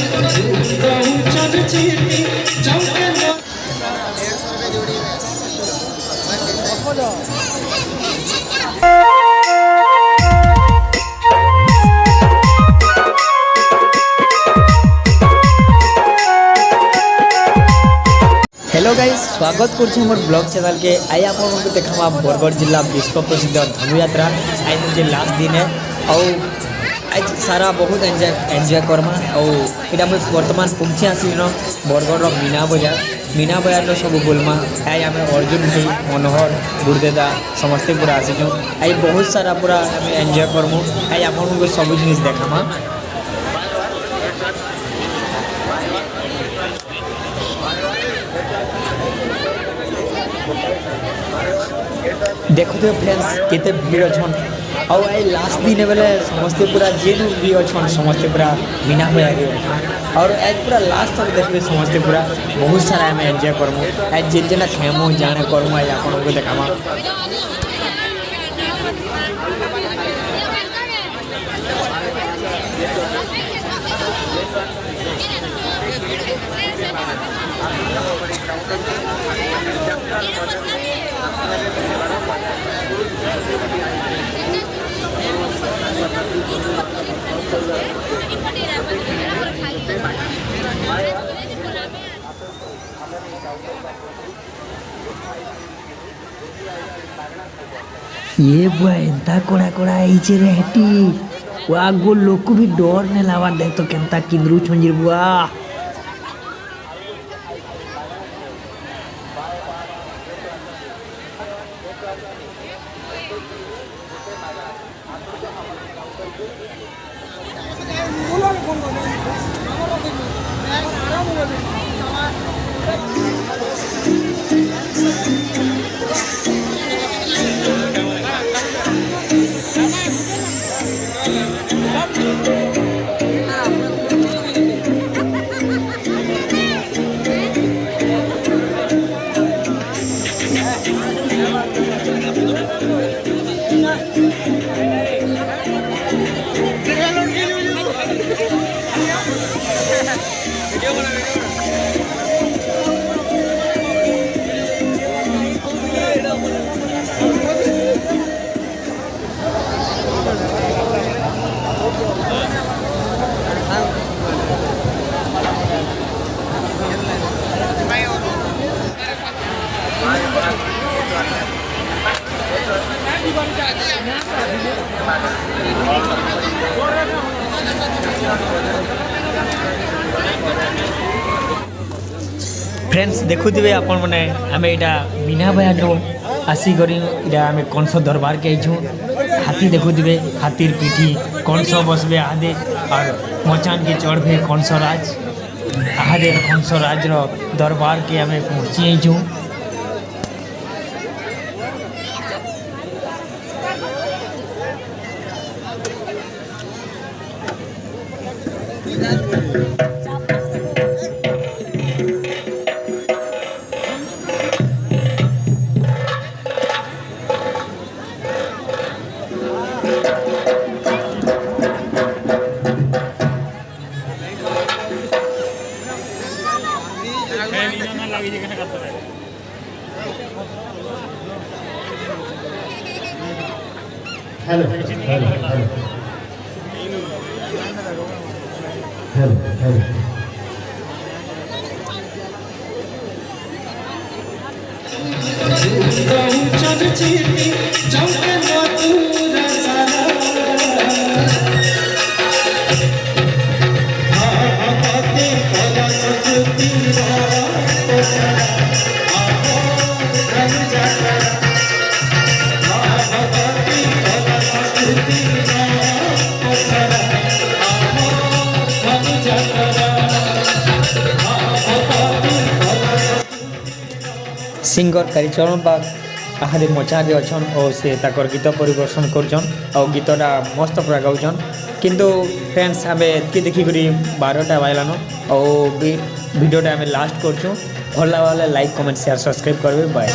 Hello guys, स्वागत कर मोर blog channel के। आई आप देखा बरगढ़ जिला विश्व प्रसिद्ध धनु यात्रा आज मुझे लास्ट दिन है और आज सारा बहुत एंजॉय करमा और इटा मुझे वर्तमान पहुँची आसिन बरगढ़ मीना बजार सब बोलमा। आज आम अर्जुन भाई मनोहर गुरुदेदा समस्ते पूरा आसीचु। आज बहुत सारा पूरा आम एंजॉय करमु। आज आप सब जिन देखामा। देखो फ्रेंड्स केते भीड़ अच्छन और आई लास्ट दिन बेले समस्ते पूरा जेन भी अच्छन समस्ते पूरा मीना बजार और आज पूरा लास्ट तक देखते समस्ते पूरा बहुत सारा आम एंजॉय करमु। आज जेन जेना खेमु जाने करमु आज आपन को देखामा। ये बुआ एंता कोड़ा कोड़ा आईचे रे हेटी वा गो लोक भी डर ने लावा दे तो केंता किंद्रू छंजिर बुआ। फ्रेंड्स देखुवे आपण मैंने आम यहाँ मीना बजार आसिक आम कंस दरबार के आईछू। हाथी देखुवे हाथीर पीठी कंस बसबे आदे और मचान के चढ़े कंसराज आदे कंसराज दरबार के आम पहुँची आईछू। Hello hello hello hello singer Kalicharan Bag आहादे मचागे अच्छन और से ताकर गीत परिवेशन करछन और गीतटा मस्त पूरा गाउछन। किंतु फ्रेंड्स आम एतकी देखिक 12टा बाजलान और वीडियोटा आम लास्ट करछुँ। भल लगा लाइक कमेंट शेयर सब्सक्राइब करबे। बाय।